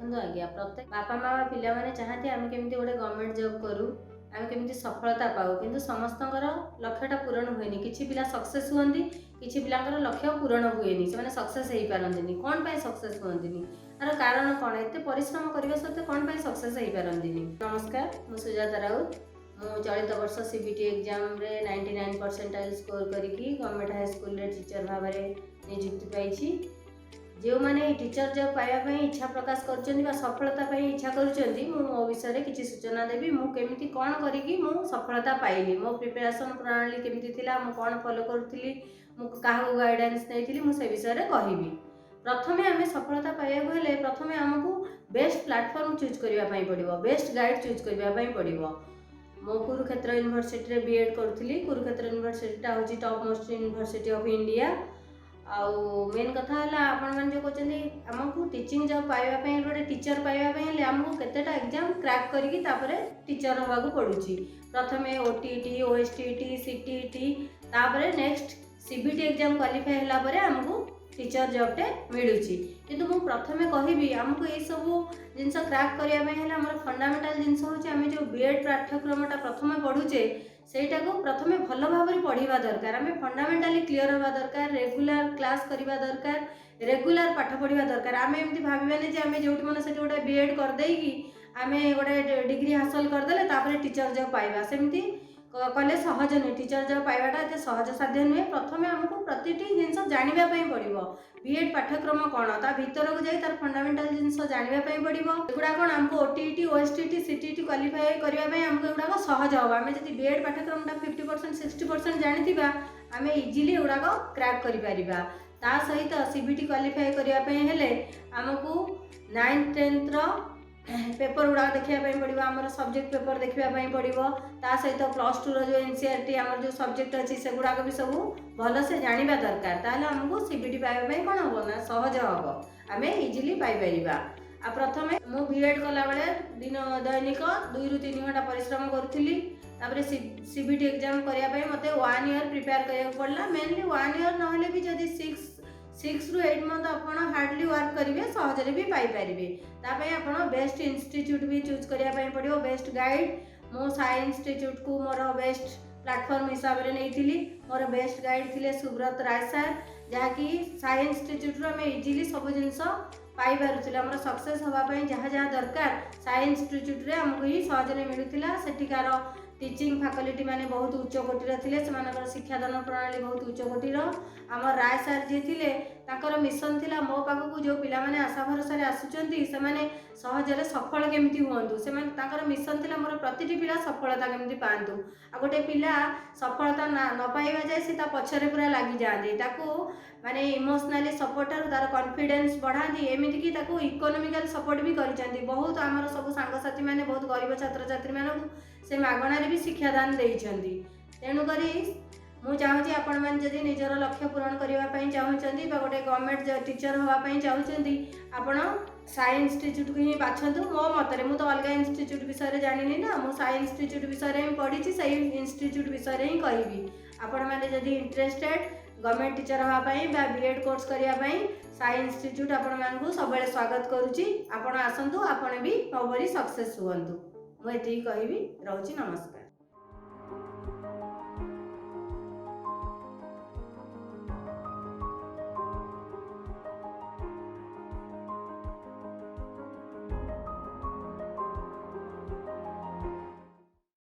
ଦେଖନ୍ତୁ ଆଜ୍ଞା, प्रत्येक बापा माँ पिला माने चाहते आम केमती गोटे गवर्नमेंट जॉब करूँ, आम केमती सफलता पाऊ, किंतु समस्तଙ୍କର लक्ष्यटा पूरण हुएनि। किछि पिला सक्सेस हुअନ୍ତି, किछि पिलाଙ୍କର लक्ष्य पूरण हुएनि, से सक्सेस हेई पारंतिनि। कोन पाई सक्सेस हुअन्तिनि, तार कारण कोन? एते परिश्रम करबा सत्ते कोन पाई सक्सेस हेई पारंतिनि? नमस्कार, मु सुजाता राउत। मु चलित वर्ष सीबीटी एग्जाम रे 99% स्कोर करिकी गवर्नमेंट हाई स्कूल रे टीचर भाव में नियुक्ति पाई। जो मैंने टीचर जॉब पाइबा इच्छा प्रकाश कर सफलता इच्छा कर मो विषय किसी सूचना देवी। मुझे कौन करी सफलता पाइली, मो प्रिपेरेसन प्रणाली केमती थिला, मु कौन फॉलो करूली, क्या गाइडेंस नहीं मुझे विषय कहबी। प्रथमे आम सफलता पाइबा हेले प्रथमे आमको बेस्ट प्लेटफॉर्म चूज करने पड़ो, बेस्ट गाइड चूज करने पड़ो। मो कुरुक्षेत्र यूनिवर्सिटी रे बीएड करूली। कुरुक्षेत्र यूनिवर्सिटीटा हूँ top most university of India. आउ मेन कथा है आपण मैंने जो कहते आमको टीचिंग जॉब पाइबापी गोटे टीचर पाइबापी आमको केतेटा एग्जाम क्रैक करके टीचर हवा पड़ुची। प्रथमे ओटीटी, ओएसटीटी, सीटीटी, तापर नेक्स्ट सीबीटी एग्जाम क्वालिफाई है आमको टीचर जॉबटे मिलूची। किंतु मु प्रथमे कहबी आमको ये सब जिनस क्रैक करने फंडामेंटाल जिनस हूँ आम जो बीएड पाठ्यक्रमटा प्रथम पढ़ुचे सेटा को प्रथमे भल भाव में पढ़ा दरकार। आम फंडामेंटाली क्लीयर हवा दरकार, रेगुलर क्लास करवा दरकार, रेगुलर पाठ पढ़ा दरकार। आम एमती भावानी आम जो मन से गोटे बीएड करदे आम गोटे डिग्री हासिल करदे टीचर जॉब पाइबा, सेमती कले सहज नुहे। टीचर जॉब पाइबाटा एत सहज साध्य नुहे। प्रथमे आमको प्रति जिनस जानापी पड़ो, बीएड पाठ्यक्रम कौन ता भीतर को जाई तार फंडामेंटाल जिनस जानापी पड़ो। एगुड़ा कौन आमको ओटीटी, ओएसटीटी, सीटीटी क्वालिफाई करने आमको एगुड़ा सहज हम। आम जब बीएड पाठ्यक्रमटा 50% 60% जानी आम इजिली एगुड़ा क्रैक कर सहित सीबीटी क्वालिफाई करने आमको 9th 10th पेपर गुड़ा देखापी पड़ो, आम सब्जेक्ट पेपर देखापी पड़ो। ता सहित +2 जो एनसीईआरटी आम जो सब्जेक्ट अच्छी से गुड़ाक भी सब भल से जाना दरकार। ताहले आमको सीबीटी पाइबा कौन हम ना सहज हम, आम इजिली पाइपर। आ प्रथमे मु बीएड कला बेले दिन दैनिक 2 ରୁ 3 घंटा परिश्रम करूली। तापर सीबीटी एग्जाम करने मत 1 ईयर प्रिपेयर करा पड़ा। मेनली 1 ईयर ना भी जब 6 ରୁ 8 मंथ आप हार्डली वर्क करेंगे सहजरे भी पाइपर। तापाई आप बेस्ट इंस्टीट्यूट भी चूज करने पड़ो, बेस्ट गाइड। मो साई इंस्टीट्यूट को मोर बेस्ट प्लेटफॉर्म हिसाब से नहीं, मोर बेस्ट गाइड थे सुब्रत राय सर, जहाँकि साई इंस्टीट्यूट आम इजिली सब जिनस पाइपे। आम सक्सेस हाँपाई जहाँ जहाँ दरकार साई इंस्टीट्यूट आमको ही सहजरे मिलूला। सेठिकार टीचिंग फैकल्टी माने बहुत उच्च कोटीर थे, से शिक्षादान प्रणाली बहुत उच्च कोटीर। आम राय सर जी थे, मिशन थिला मो पाखक जो पिला माने आशा भरोसा आसुचंती से सहजरे सफल केमती हुंतु। से मिशन थिला मोर प्रतिटी पिला सफलता केमती पांतु। आ गोटे पिला सफलता न पाइबा जाए से पछरे पूरा लगी जाती, माने इमोशनली सपोर्ट तार कॉन्फिडेंस बढ़ाती। एमती कि इकोनॉमिकल सपोर्ट भी करिसेंती। बहुत आमर सब सांगसाथी माने बहुत गरीब छात्र छात्री मानू से मागणार भी शिक्षादान देइछंती। तेणुक मु चाहूँगी आपण मैंने जदि निजर लक्ष्य पूरण करने चाहूँगी गोटे गवर्नमेंट टीचर हाँपाई चाहूँगी आपण साई इंस्टीट्यूट को ही बाछंतु। मो मतरे मु तो अलग इंस्टीट्यूट विषय जानी ना, मु साई इंस्टीट्यूट विषय ही पढ़ी, से इंस्टीट्यूट विषय ही कहबी। आपण मैंने जदि इंटरेस्टेड गवर्नमेंट टीचर हाँपाई बीएड कोर्स करने साई इंस्टीट्यूट आपण मानू सब स्वागत करुच्ची। आपण आसतु, आपण भी मोबरी सक्सेस हुंतु। मुझे कहबी। रोची नमस्कार।